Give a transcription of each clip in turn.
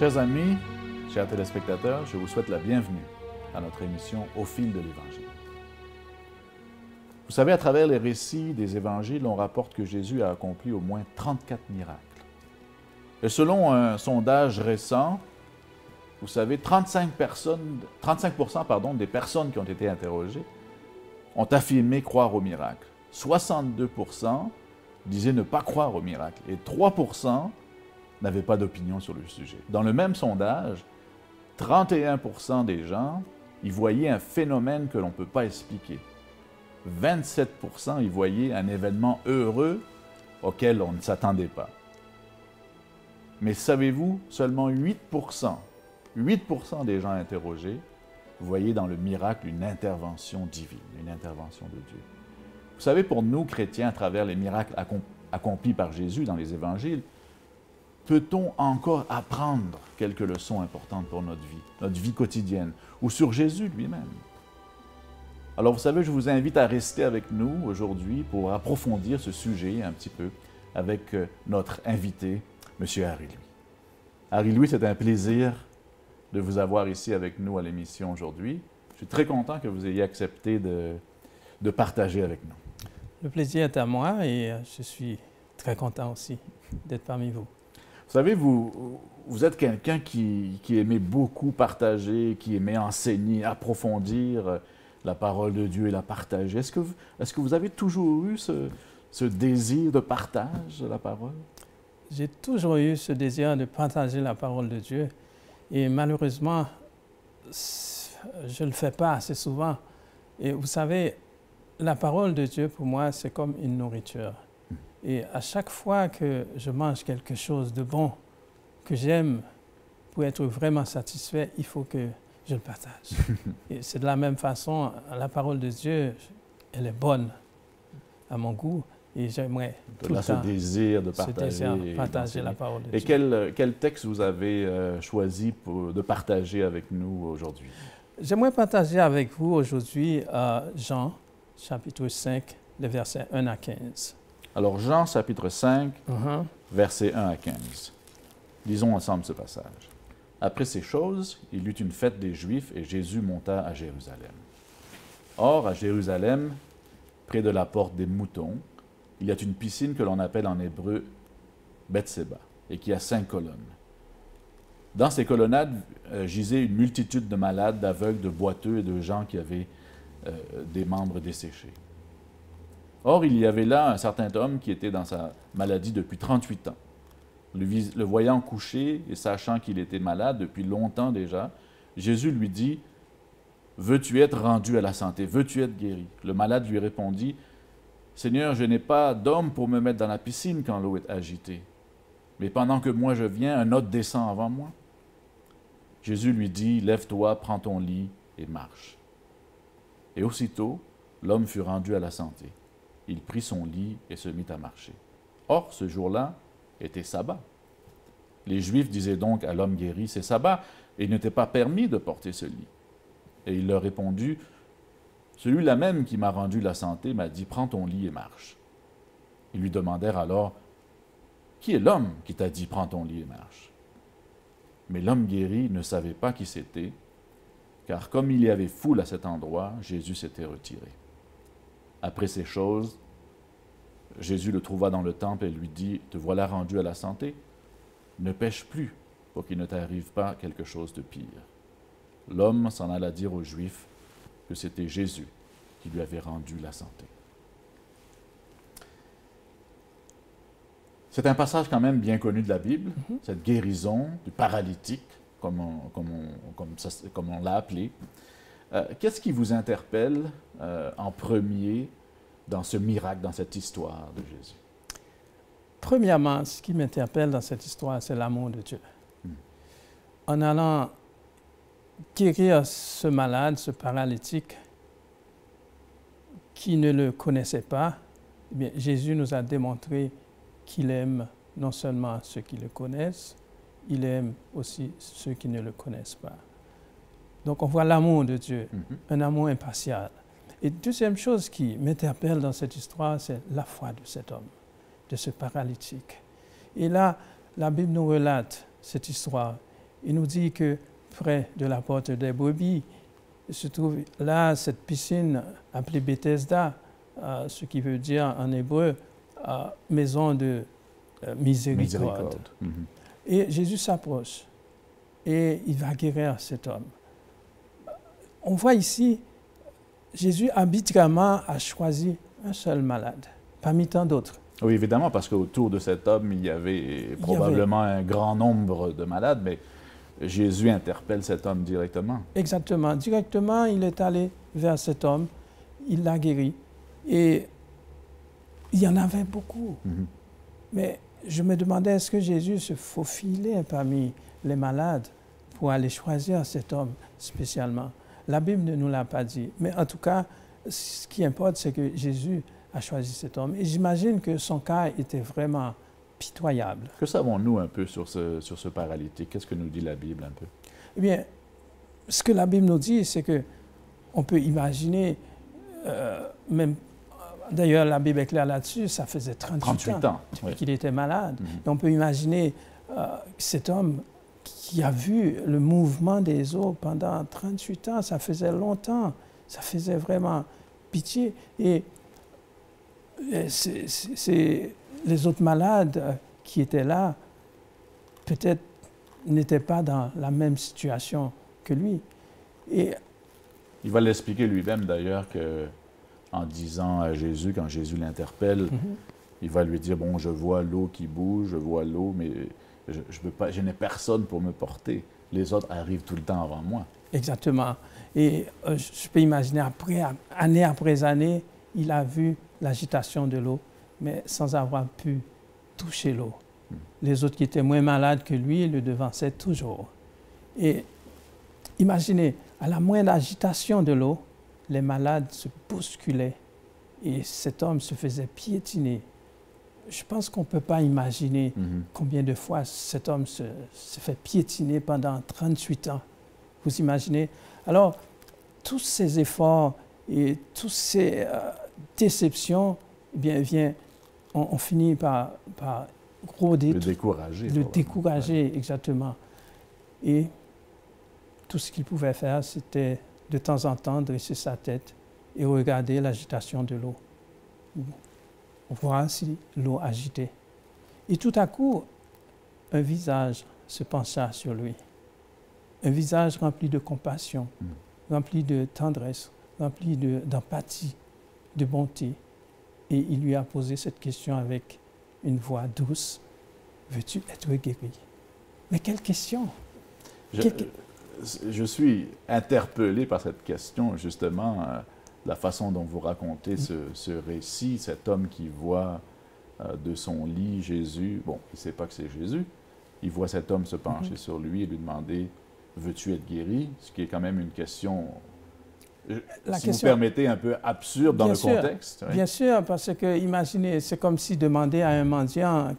Chers amis, chers téléspectateurs, je vous souhaite la bienvenue à notre émission Au fil de l'Évangile. Vous savez, à travers les récits des Évangiles, on rapporte que Jésus a accompli au moins 34 miracles. Et selon un sondage récent, vous savez, 35% des personnes qui ont été interrogées ont affirmé croire au miracle. 62% disaient ne pas croire au miracle. Et 3% n'avaient pas d'opinion sur le sujet. Dans le même sondage, 31% des gens y voyaient un phénomène que l'on ne peut pas expliquer. 27% y voyaient un événement heureux auquel on ne s'attendait pas. Mais savez-vous, seulement 8% des gens interrogés voyaient dans le miracle une intervention divine, une intervention de Dieu. Vous savez, pour nous, chrétiens, à travers les miracles accomplis par Jésus dans les évangiles, peut-on encore apprendre quelques leçons importantes pour notre vie quotidienne, ou sur Jésus lui-même? Alors, vous savez, je vous invite à rester avec nous aujourd'hui pour approfondir ce sujet un petit peu avec notre invité, M. Harry Louis. Harry Louis, c'est un plaisir de vous avoir ici avec nous à l'émission aujourd'hui. Je suis très content que vous ayez accepté de partager avec nous. Le plaisir est à moi et je suis très content aussi d'être parmi vous. Vous savez, vous êtes quelqu'un qui aimait beaucoup partager, qui aimait enseigner, approfondir la parole de Dieu et la partager. Est-ce que vous avez toujours eu ce désir de partage de la parole? J'ai toujours eu ce désir de partager la parole de Dieu et malheureusement, je ne le fais pas assez souvent. Et vous savez, la parole de Dieu pour moi, c'est comme une nourriture. Et à chaque fois que je mange quelque chose de bon, que j'aime, pour être vraiment satisfait, il faut que je le partage. Et c'est de la même façon, la parole de Dieu, elle est bonne à mon goût et j'aimerais tout le temps ce désir de partager la parole de Dieu. Et quel texte vous avez choisi de partager avec nous aujourd'hui? J'aimerais partager avec vous aujourd'hui Jean, chapitre 5, les versets 1 à 15. Alors, Jean, chapitre 5, versets 1 à 15. Lisons ensemble ce passage. Après ces choses, il y eut une fête des Juifs et Jésus monta à Jérusalem. Or, à Jérusalem, près de la porte des moutons, il y a une piscine que l'on appelle en hébreu Bethséba et qui a 5 colonnes. Dans ces colonnades gisait une multitude de malades, d'aveugles, de boiteux et de gens qui avaient des membres desséchés. Or, il y avait là un certain homme qui était dans sa maladie depuis 38 ans. Le voyant couché et sachant qu'il était malade depuis longtemps déjà, Jésus lui dit « Veux-tu être rendu à la santé? Veux-tu être guéri ?» Le malade lui répondit « Seigneur, je n'ai pas d'homme pour me mettre dans la piscine quand l'eau est agitée. Mais pendant que moi je viens, un autre descend avant moi. » Jésus lui dit « Lève-toi, prends ton lit et marche. » Et aussitôt, l'homme fut rendu à la santé. Il prit son lit et se mit à marcher. Or, ce jour-là était sabbat. Les Juifs disaient donc à l'homme guéri, « C'est sabbat, et il n'était pas permis de porter ce lit. » Et il leur répondit, « Celui-là même qui m'a rendu la santé m'a dit, prends ton lit et marche. » Ils lui demandèrent alors, « Qui est l'homme qui t'a dit, prends ton lit et marche? » Mais l'homme guéri ne savait pas qui c'était, car comme il y avait foule à cet endroit, Jésus s'était retiré. Après ces choses, Jésus le trouva dans le temple et lui dit, « Te voilà rendu à la santé? Ne pêche plus pour qu'il ne t'arrive pas quelque chose de pire. » L'homme s'en alla dire aux Juifs que c'était Jésus qui lui avait rendu la santé. C'est un passage quand même bien connu de la Bible, cette guérison du paralytique, comme on l'a appelé. Qu'est-ce qui vous interpelle en premier dans ce miracle, dans cette histoire de Jésus? Premièrement, ce qui m'interpelle dans cette histoire, c'est l'amour de Dieu. En allant guérir ce malade, ce paralytique, qui ne le connaissait pas, eh bien, Jésus nous a démontré qu'il aime non seulement ceux qui le connaissent, il aime aussi ceux qui ne le connaissent pas. Donc on voit l'amour de Dieu, un amour impartial. Et deuxième chose qui m'interpelle dans cette histoire, c'est la foi de cet homme, de ce paralytique. Et là, la Bible nous relate cette histoire. il nous dit que près de la porte des brebis se trouve là cette piscine appelée Bethesda, ce qui veut dire en hébreu maison de miséricorde. Et Jésus s'approche et il va guérir cet homme. On voit ici, Jésus arbitrairement a choisi un seul malade, parmi tant d'autres. Oui, évidemment, parce qu'autour de cet homme, il y avait probablement un grand nombre de malades, mais Jésus interpelle cet homme directement. Exactement. Directement, il est allé vers cet homme, il l'a guéri. Et il y en avait beaucoup. Mais je me demandais, est-ce que Jésus se faufilait parmi les malades pour aller choisir cet homme spécialement? La Bible ne nous l'a pas dit. Mais en tout cas, ce qui importe, c'est que Jésus a choisi cet homme. Et j'imagine que son cas était vraiment pitoyable. Que savons-nous un peu sur ce paralytique? Qu'est-ce que nous dit la Bible un peu? Eh bien, ce que la Bible nous dit, c'est que on peut imaginer, même, d'ailleurs la Bible est claire là-dessus, ça faisait 38 ans oui. qu'il était malade. Et on peut imaginer cet homme qui a vu le mouvement des eaux pendant 38 ans, ça faisait longtemps, ça faisait vraiment pitié. Et les autres malades qui étaient là, peut-être n'étaient pas dans la même situation que lui. Et il va l'expliquer lui-même d'ailleurs en disant à Jésus, quand Jésus l'interpelle, il va lui dire, bon, je vois l'eau qui bouge, je vois l'eau, mais je n'ai personne pour me porter. Les autres arrivent tout le temps avant moi. Exactement. Et je peux imaginer, année après année, il a vu l'agitation de l'eau, mais sans avoir pu toucher l'eau. Les autres qui étaient moins malades que lui le devançaient toujours. Et imaginez, à la moindre agitation de l'eau, les malades se bousculaient et cet homme se faisait piétiner. Je pense qu'on ne peut pas imaginer combien de fois cet homme se fait piétiner pendant 38 ans. Vous imaginez? Alors, tous ces efforts et toutes ces déceptions, eh bien, on finit par rôder. Le décourager. Le décourager, exactement. Et tout ce qu'il pouvait faire, c'était de temps en temps dresser sa tête et regarder l'agitation de l'eau. Voir si l'eau agitait. Et tout à coup, un visage se pencha sur lui. Un visage rempli de compassion, rempli de tendresse, rempli d'empathie, de bonté. Et il lui a posé cette question avec une voix douce. Veux-tu être guéri? Mais quelle question! Je suis interpellé par cette question, justement, la façon dont vous racontez ce récit, cet homme qui voit de son lit Jésus, bon, il ne sait pas que c'est Jésus, il voit cet homme se pencher sur lui et lui demander « Veux-tu être guéri? » Ce qui est quand même une question, vous permettez, un peu absurde dans le contexte. Oui. Bien sûr, parce que imaginez, c'est comme si demander à un mendiant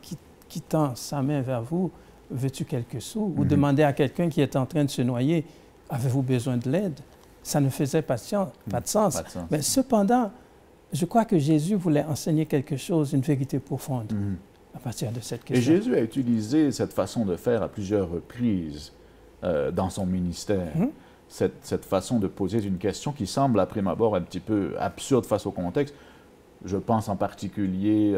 qui tend sa main vers vous, veux-tu quelques sous? Ou demander à quelqu'un qui est en train de se noyer, avez-vous besoin de l'aide? Ça ne faisait pas de sens. Mais cependant, je crois que Jésus voulait enseigner quelque chose, une vérité profonde à partir de cette question. Et Jésus a utilisé cette façon de faire à plusieurs reprises dans son ministère. Cette façon de poser une question qui semble à prime abord un petit peu absurde face au contexte. Je pense en particulier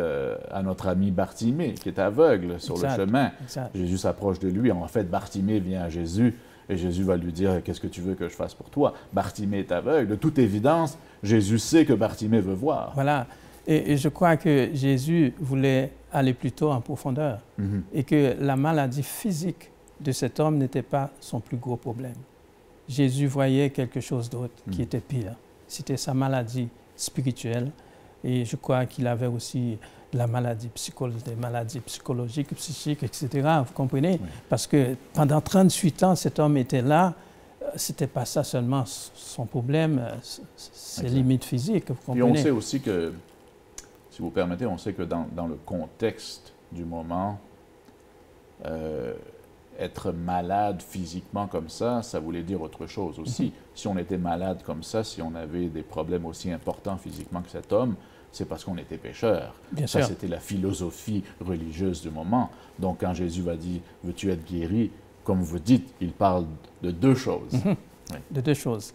à notre ami Bartimée, qui est aveugle sur le chemin. Jésus s'approche de lui. En fait, Bartimée vient à Jésus et Jésus va lui dire « Qu'est-ce que tu veux que je fasse pour toi ?» Bartimée est aveugle. De toute évidence, Jésus sait que Bartimée veut voir. Voilà. Et je crois que Jésus voulait aller plutôt en profondeur et que la maladie physique de cet homme n'était pas son plus gros problème. Jésus voyait quelque chose d'autre qui était pire. C'était sa maladie spirituelle. Et je crois qu'il avait aussi des maladies psychologiques, psychiques, etc. Vous comprenez? Parce que pendant 38 ans, cet homme était là. Ce n'était pas ça seulement son problème, ses limites physiques. Vous comprenez? Et on sait aussi que, si vous permettez, on sait que dans le contexte du moment, être malade physiquement comme ça voulait dire autre chose aussi. Si on était malade comme ça, si on avait des problèmes aussi importants physiquement que cet homme, c'est parce qu'on était pécheur. Ça, c'était la philosophie religieuse du moment. Donc, quand Jésus va dire « Veux-tu être guéri ?» comme vous dites, il parle de deux choses. Oui. De deux choses.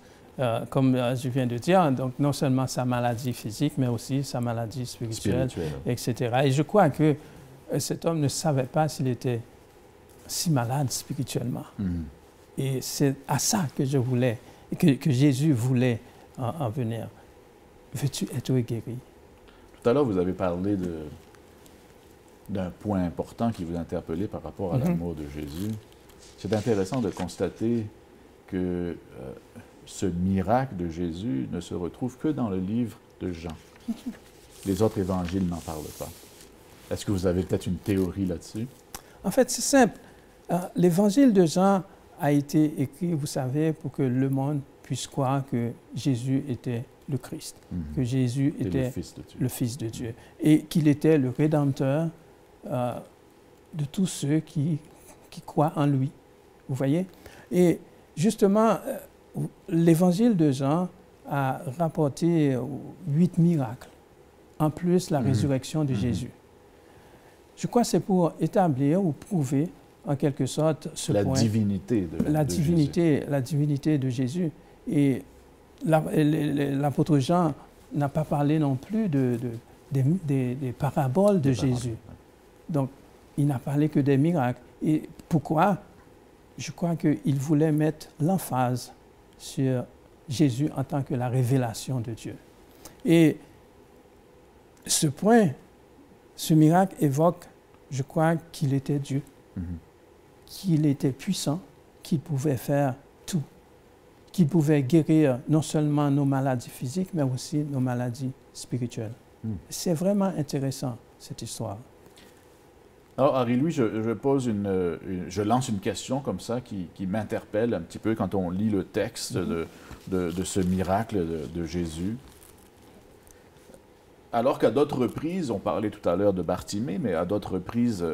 Comme je viens de dire, donc non seulement sa maladie physique, mais aussi sa maladie spirituelle. Etc. Et je crois que cet homme ne savait pas s'il était si malade spirituellement. Et c'est à ça que je voulais, que Jésus voulait en venir. Veux-tu être guéri? Tout à l'heure, vous avez parlé d'un point important qui vous interpellait par rapport à l'amour de Jésus. C'est intéressant de constater que ce miracle de Jésus ne se retrouve que dans le livre de Jean. Les autres évangiles n'en parlent pas. Est-ce que vous avez peut-être une théorie là-dessus? En fait, c'est simple. L'évangile de Jean a été écrit, vous savez, pour que le monde puisse croire que Jésus était le Christ, que Jésus était le Fils de Dieu, et qu'il était le Rédempteur de tous ceux qui croient en lui. Vous voyez? Et justement, l'évangile de Jean a rapporté 8 miracles, en plus la résurrection de Jésus. Je crois que c'est pour établir ou prouver en quelque sorte ce point. La divinité de Jésus. Et l'apôtre Jean n'a pas parlé non plus des paraboles de Jésus. Donc, il n'a parlé que des miracles. Et pourquoi? Je crois qu'il voulait mettre l'emphase sur Jésus en tant que la révélation de Dieu. Et ce point, ce miracle évoque, je crois, qu'il était Dieu, qu'il était puissant, qu'il pouvait faire tout, qu'il pouvait guérir non seulement nos maladies physiques, mais aussi nos maladies spirituelles. C'est vraiment intéressant, cette histoire. Alors, Henri-Louis, je lance une question comme ça qui m'interpelle un petit peu quand on lit le texte de ce miracle de Jésus. Alors qu'à d'autres reprises, on parlait tout à l'heure de Bartimée, mais à d'autres reprises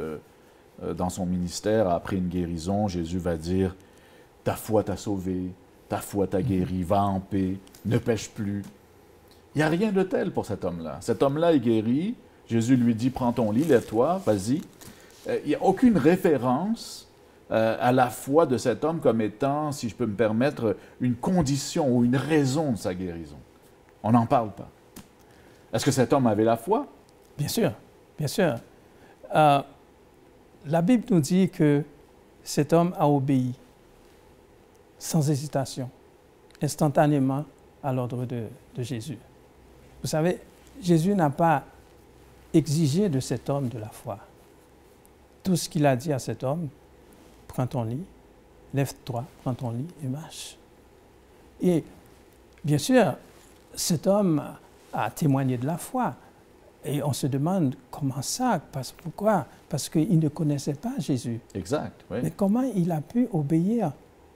dans son ministère, après une guérison, Jésus va dire « Ta foi t'a sauvé, ta foi t'a guéri, va en paix, ne pêche plus. » Il n'y a rien de tel pour cet homme-là. Cet homme-là est guéri. Jésus lui dit « Prends ton lit, lève-toi, vas-y. » Il n'y a aucune référence à la foi de cet homme comme étant, si je peux me permettre, une condition ou une raison de sa guérison. On n'en parle pas. Est-ce que cet homme avait la foi? Bien sûr, bien sûr. La Bible nous dit que cet homme a obéi sans hésitation, instantanément à l'ordre de Jésus. Vous savez, Jésus n'a pas exigé de cet homme de la foi. Tout ce qu'il a dit à cet homme, prends ton lit, lève-toi, prends ton lit et marche. Et bien sûr, cet homme a témoigné de la foi. Et on se demande comment ça, pourquoi? Parce qu'il ne connaissait pas Jésus. Exact, oui. Mais comment il a pu obéir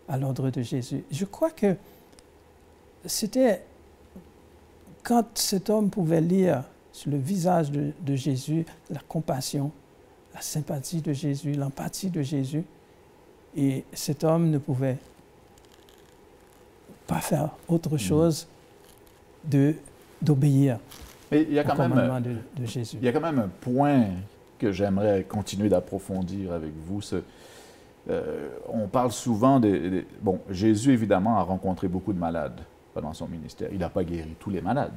à l'ordre de Jésus? Je crois que c'était quand cet homme pouvait lire sur le visage de Jésus la compassion, la sympathie de Jésus, l'empathie de Jésus, et cet homme ne pouvait pas faire autre chose d'obéir au commandement de Jésus. Il y a quand même un point que j'aimerais continuer d'approfondir avec vous. On parle souvent Bon, Jésus, évidemment, a rencontré beaucoup de malades pendant son ministère. Il n'a pas guéri tous les malades.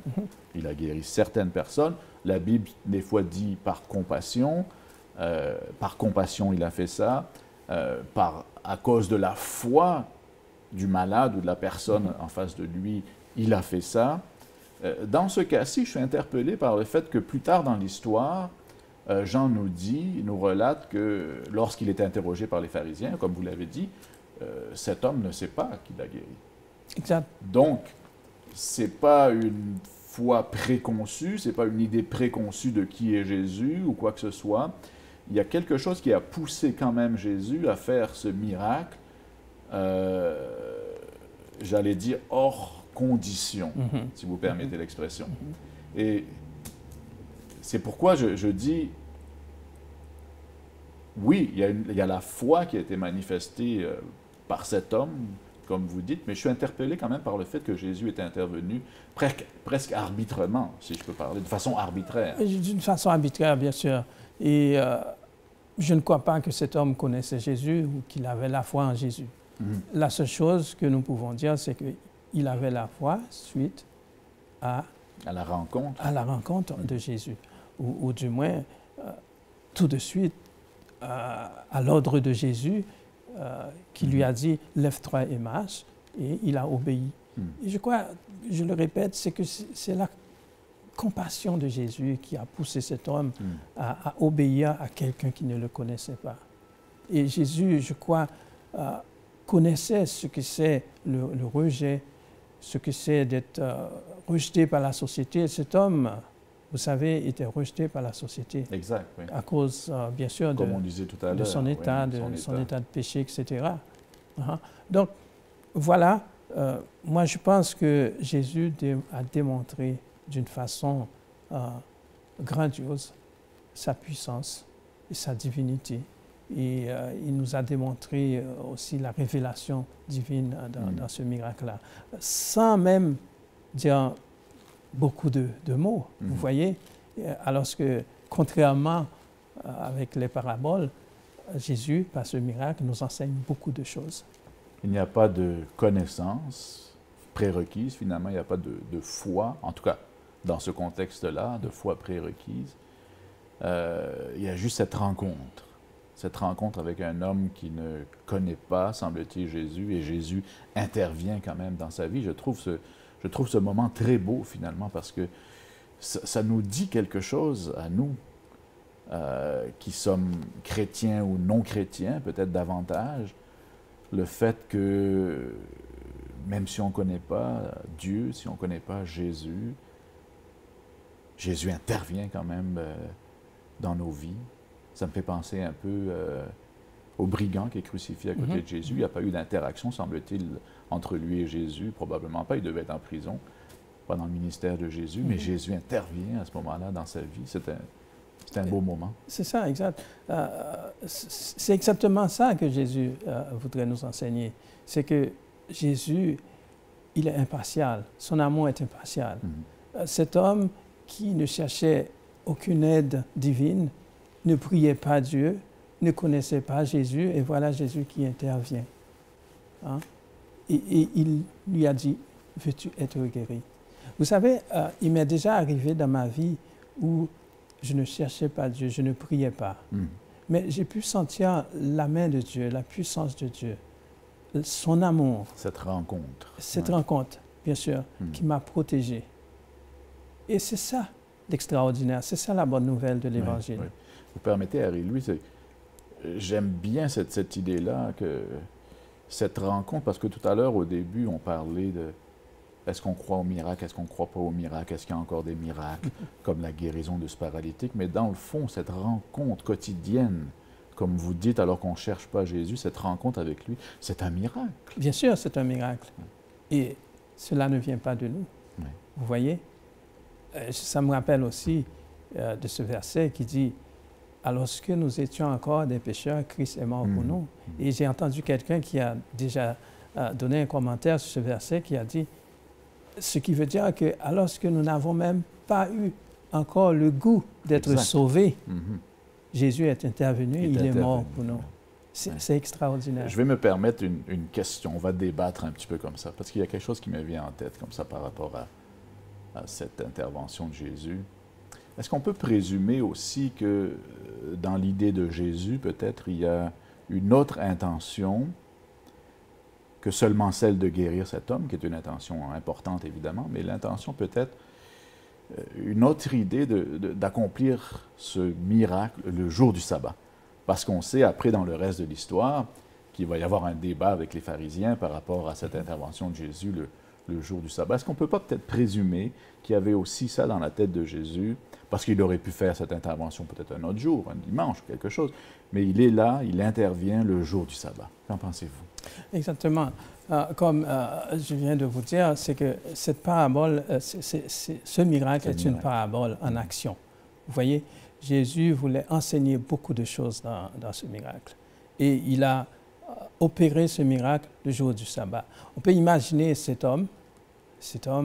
Il a guéri certaines personnes. La Bible, des fois, dit par compassion. Par compassion, il a fait ça. À cause de la foi du malade ou de la personne en face de lui, il a fait ça. Dans ce cas-ci, je suis interpellé par le fait que plus tard dans l'histoire, Jean nous relate que lorsqu'il était interrogé par les pharisiens, comme vous l'avez dit, cet homme ne sait pas qu'il a guéri. Exact. Donc, ce n'est pas une foi préconçue, ce n'est pas une idée préconçue de qui est Jésus ou quoi que ce soit. Il y a quelque chose qui a poussé quand même Jésus à faire ce miracle, j'allais dire, hors condition, si vous permettez l'expression. Et c'est pourquoi je dis, oui, il y a la foi qui a été manifestée par cet homme, comme vous dites, mais je suis interpellé quand même par le fait que Jésus était intervenu presque arbitrement, si je peux parler, de façon arbitraire. D'une façon arbitraire, bien sûr. Et je ne crois pas que cet homme connaissait Jésus ou qu'il avait la foi en Jésus. La seule chose que nous pouvons dire, c'est qu'il avait la foi suite à la rencontre, de Jésus. Ou du moins, tout de suite, à l'ordre de Jésus, qui lui a dit « Lève-toi et marche », et il a obéi. Et je crois, je le répète, c'est que c'est la compassion de Jésus qui a poussé cet homme à obéir à quelqu'un qui ne le connaissait pas. Et Jésus, je crois, connaissait ce que c'est le rejet, ce que c'est d'être rejeté par la société. Cet homme, vous savez, était rejeté par la société. Exact, oui. À cause, bien sûr, comme on disait tout à l'heure, de son état, oui, son état de péché, etc. Donc, voilà, moi je pense que Jésus a démontré d'une façon grandiose sa puissance et sa divinité. Et il nous a démontré aussi la révélation divine dans ce miracle-là, sans même dire beaucoup de mots, vous voyez, alors que contrairement avec les paraboles, Jésus, par ce miracle, nous enseigne beaucoup de choses. Il n'y a pas de connaissance prérequise, finalement, il n'y a pas de foi, en tout cas dans ce contexte-là, de foi prérequise. Il y a juste cette rencontre avec un homme qui ne connaît pas, semble-t-il, Jésus, et Jésus intervient quand même dans sa vie. Je trouve ce moment très beau, finalement, parce que ça nous dit quelque chose à nous, qui sommes chrétiens ou non chrétiens, peut-être davantage, le fait que, même si on ne connaît pas Dieu, si on ne connaît pas Jésus, Jésus intervient quand même dans nos vies. Ça me fait penser un peu au brigand qui est crucifié à côté de Jésus. Il n'y a pas eu d'interaction, semble-t-il, entre lui et Jésus. Probablement pas, il devait être en prison pendant le ministère de Jésus, mais Jésus intervient à ce moment-là dans sa vie. C'est un beau moment. C'est ça, exact. C'est exactement ça que Jésus voudrait nous enseigner. C'est que Jésus, il est impartial. Son amour est impartial. Cet homme qui ne cherchait aucune aide divine, ne priait pas Dieu, ne connaissait pas Jésus, et voilà Jésus qui intervient. Et il lui a dit, « Veux-tu être guéri ?» Vous savez, il m'est déjà arrivé dans ma vie où je ne cherchais pas Dieu, je ne priais pas. Mais j'ai pu sentir la main de Dieu, la puissance de Dieu, son amour. Cette rencontre. Cette rencontre, bien sûr, qui m'a protégé. Et c'est ça l'extraordinaire, c'est ça la bonne nouvelle de l'Évangile. Oui. Vous permettez, Harry-Louis, j'aime bien cette idée-là, que cette rencontre, parce que tout à l'heure, au début, on parlait de est-ce qu'on croit au miracle, est-ce qu'on ne croit pas au miracle, est-ce qu'il y a encore des miracles, comme la guérison de ce paralytique, mais dans le fond, cette rencontre quotidienne, comme vous dites, alors qu'on ne cherche pas Jésus, cette rencontre avec lui, c'est un miracle. Bien sûr, c'est un miracle. Et cela ne vient pas de nous. Vous voyez? Ça me rappelle aussi de ce verset qui dit « Alors que nous étions encore des pécheurs, Christ est mort pour nous. » Et j'ai entendu quelqu'un qui a déjà donné un commentaire sur ce verset qui a dit « Ce qui veut dire que alors que nous n'avons même pas eu encore le goût d'être sauvés, Jésus est intervenu, il est mort pour nous. » C'est extraordinaire. Je vais me permettre une question. On va débattre un petit peu comme ça, parce qu'il y a quelque chose qui me vient en tête comme ça par rapport à cette intervention de Jésus. Est-ce qu'on peut présumer aussi que dans l'idée de Jésus, peut-être, il y a une autre intention que seulement celle de guérir cet homme, qui est une intention importante, évidemment, mais l'intention peut-être, une autre idée d'accomplir ce miracle le jour du sabbat. Parce qu'on sait, après, dans le reste de l'histoire, qu'il va y avoir un débat avec les pharisiens par rapport à cette intervention de Jésus le jour du sabbat. Est-ce qu'on ne peut pas peut-être présumer qu'il y avait aussi ça dans la tête de Jésus, parce qu'il aurait pu faire cette intervention peut-être un autre jour, un dimanche, quelque chose, mais il est là, il intervient le jour du sabbat. Qu'en pensez-vous? Exactement. Comme je viens de vous dire, c'est que cette parabole, ce miracle est une parabole en action. Vous voyez, Jésus voulait enseigner beaucoup de choses dans ce miracle. Et il a opéré ce miracle le jour du sabbat. On peut imaginer cet homme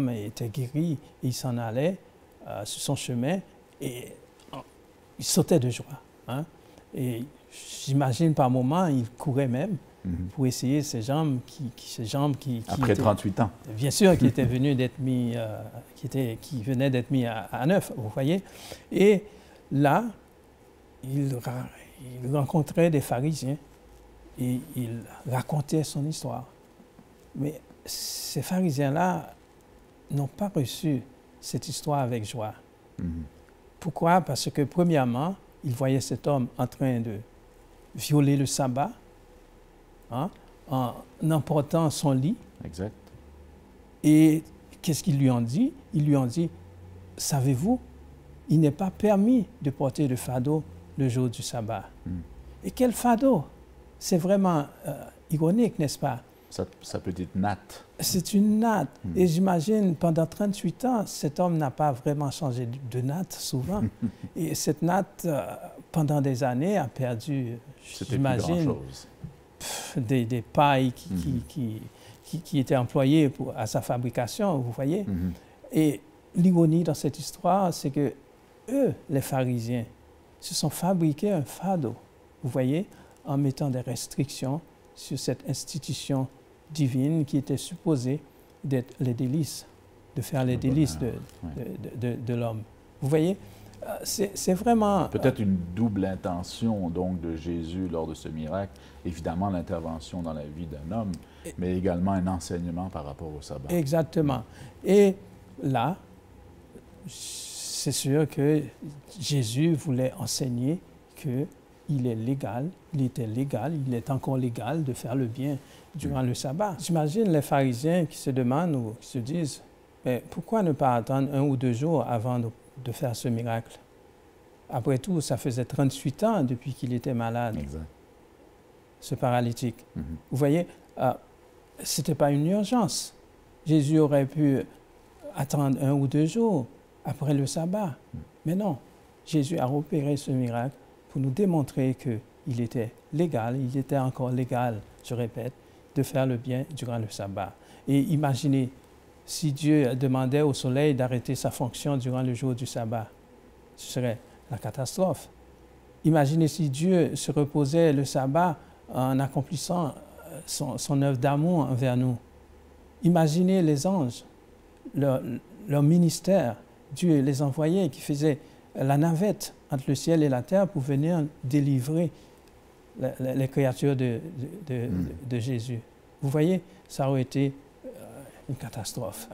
était guéri, et il s'en allait sur son chemin et il sautait de joie. Et j'imagine par moments, il courait même pour essayer ces jambes qui Après étaient, 38 ans. bien sûr, qui étaient venues d'être mis, qui venaient d'être mis à neuf, vous voyez. Et là, il rencontrait des pharisiens et il racontait son histoire. Mais ces pharisiens-là n'ont pas reçu cette histoire avec joie. Pourquoi? Parce que, premièrement, ils voyaient cet homme en train de violer le sabbat, hein, en emportant son lit. Exact. Et qu'est-ce qu'ils lui ont dit? Ils lui ont dit, savez-vous, il n'est pas permis de porter le fardeau le jour du sabbat. Et quel fardeau? C'est vraiment ironique, n'est-ce pas? Sa petite natte. C'est une natte. Et j'imagine, pendant 38 ans, cet homme n'a pas vraiment changé de natte, souvent. Et cette natte, pendant des années, a perdu, j'imagine, des pailles qui étaient employées à sa fabrication, vous voyez. Et l'ironie dans cette histoire, c'est que eux, les pharisiens, se sont fabriqués un fardeau, vous voyez, en mettant des restrictions sur cette institution divine qui était supposée d'être les délices, de faire les délices de l'homme. Vous voyez, c'est vraiment... Peut-être une double intention donc de Jésus lors de ce miracle. Évidemment, l'intervention dans la vie d'un homme, mais également un enseignement par rapport au sabbat. Exactement. Et là, c'est sûr que Jésus voulait enseigner qu'il est légal, il était légal, il est encore légal de faire le bien durant le sabbat. J'imagine les pharisiens qui se demandent ou qui se disent, mais pourquoi ne pas attendre 1 ou 2 jours avant de faire ce miracle? Après tout, ça faisait 38 ans depuis qu'il était malade, ce paralytique. Vous voyez, ce n'était pas une urgence. Jésus aurait pu attendre 1 ou 2 jours après le sabbat. Mais non, Jésus a opéré ce miracle pour nous démontrer qu'il était légal, il était encore légal, je répète, de faire le bien durant le sabbat. Et imaginez, si Dieu demandait au soleil d'arrêter sa fonction durant le jour du sabbat, ce serait la catastrophe. Imaginez si Dieu se reposait le sabbat en accomplissant son œuvre d'amour envers nous. Imaginez les anges, leur ministère. Dieu les envoyait, qui faisaient la navette entre le ciel et la terre pour venir délivrer les créatures de Jésus. Vous voyez, ça aurait été une catastrophe.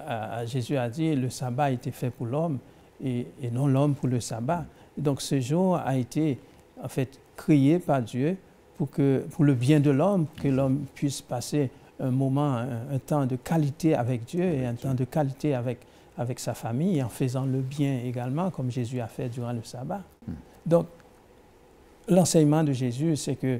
Jésus a dit, le sabbat a été fait pour l'homme et non l'homme pour le sabbat. Donc ce jour a été en fait créé par Dieu pour le bien de l'homme, pour que l'homme puisse passer un moment, un temps de qualité avec Dieu et un temps de qualité avec sa famille, en faisant le bien également, comme Jésus a fait durant le sabbat. Donc, l'enseignement de Jésus, c'est que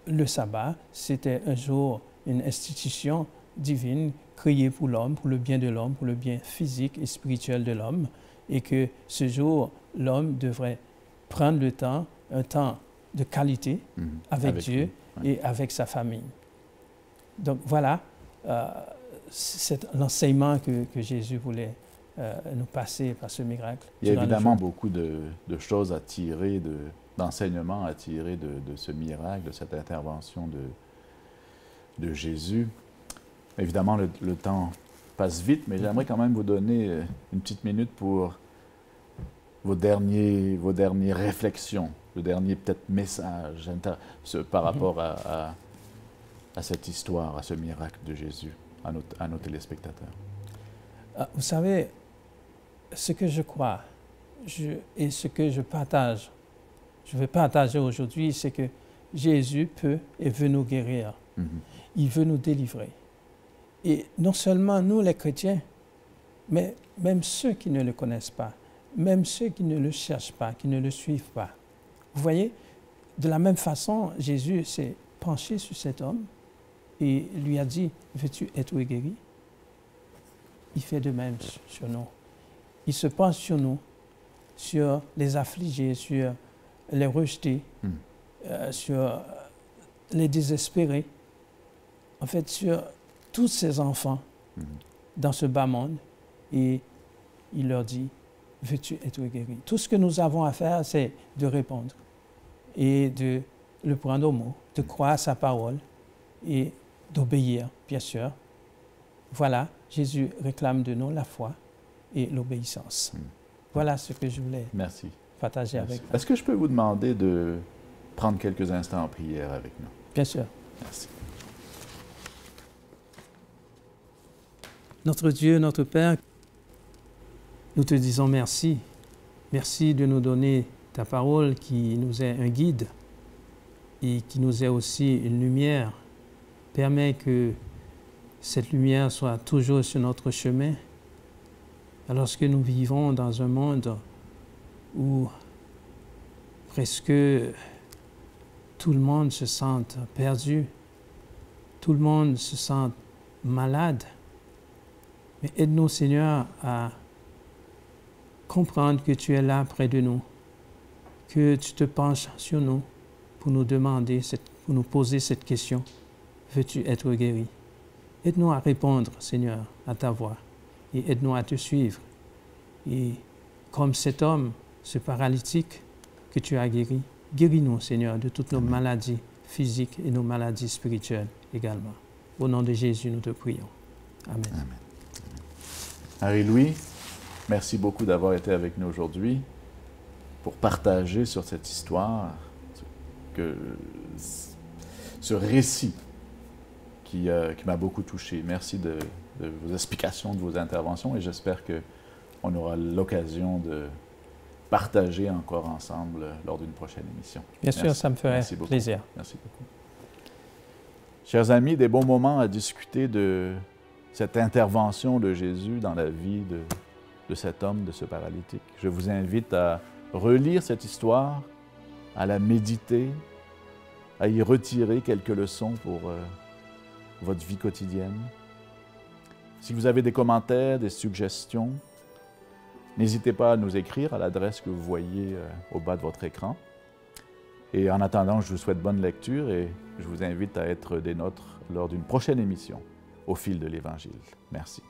le sabbat, c'était un jour, une institution divine créée pour l'homme, pour le bien de l'homme, pour le bien physique et spirituel de l'homme, et que ce jour, l'homme devrait prendre le temps, un temps de qualité avec Dieu et avec sa famille. Donc voilà, c'est l'enseignement que Jésus voulait nous passer par ce miracle. Il y a évidemment beaucoup de choses à tirer, d'enseignements à tirer de ce miracle, de cette intervention de Jésus. Évidemment, le temps passe vite, mais j'aimerais quand même vous donner une petite minute pour vos dernières réflexions, le dernier peut-être message par rapport à cette histoire, à ce miracle de Jésus, à nos téléspectateurs. Vous savez, ce que je crois et ce que je partage, je veux partager aujourd'hui, c'est que Jésus peut et veut nous guérir. Il veut nous délivrer. Et non seulement nous les chrétiens, mais même ceux qui ne le connaissent pas, même ceux qui ne le cherchent pas, qui ne le suivent pas. Vous voyez, de la même façon, Jésus s'est penché sur cet homme et lui a dit, veux-tu être guéri? Il fait de même sur nous. Il se penche sur nous, sur les affligés, sur les rejetés, sur les désespérés, en fait sur tous ces enfants dans ce bas monde, et il leur dit, veux-tu être guéri? Tout ce que nous avons à faire, c'est de répondre et de le prendre au mot, de croire à sa parole et d'obéir, bien sûr. Voilà, Jésus réclame de nous la foi et l'obéissance. Voilà ce que je voulais partager avec vous. Est-ce que je peux vous demander de prendre quelques instants en prière avec nous? Bien sûr. Merci. Notre Dieu, notre Père, nous te disons merci. Merci de nous donner ta parole qui nous est un guide et qui nous est aussi une lumière. Permets que cette lumière soit toujours sur notre chemin. Alors que nous vivons dans un monde où presque tout le monde se sent perdu, tout le monde se sent malade. Mais aide-nous, Seigneur, à comprendre que tu es là près de nous, que tu te penches sur nous pour nous demander, pour nous poser cette question. Veux-tu être guéri? Aide-nous à répondre, Seigneur, à ta voix et aide-nous à te suivre. Et comme cet homme, ce paralytique que tu as guéri, guéris-nous, Seigneur, de toutes nos maladies physiques et nos maladies spirituelles également. Au nom de Jésus, nous te prions. Amen. Amen. Marie-Louis, merci beaucoup d'avoir été avec nous aujourd'hui pour partager sur cette histoire, ce récit qui m'a beaucoup touché. Merci de vos explications, de vos interventions et j'espère qu'on aura l'occasion de partager encore ensemble lors d'une prochaine émission. Bien sûr, ça me ferait plaisir. Merci beaucoup. Chers amis, des bons moments à discuter de cette intervention de Jésus dans la vie de cet homme, de ce paralytique. Je vous invite à relire cette histoire, à la méditer, à y retirer quelques leçons pour votre vie quotidienne. Si vous avez des commentaires, des suggestions, n'hésitez pas à nous écrire à l'adresse que vous voyez au bas de votre écran. Et en attendant, je vous souhaite bonne lecture et je vous invite à être des nôtres lors d'une prochaine émission au fil de l'Évangile. Merci.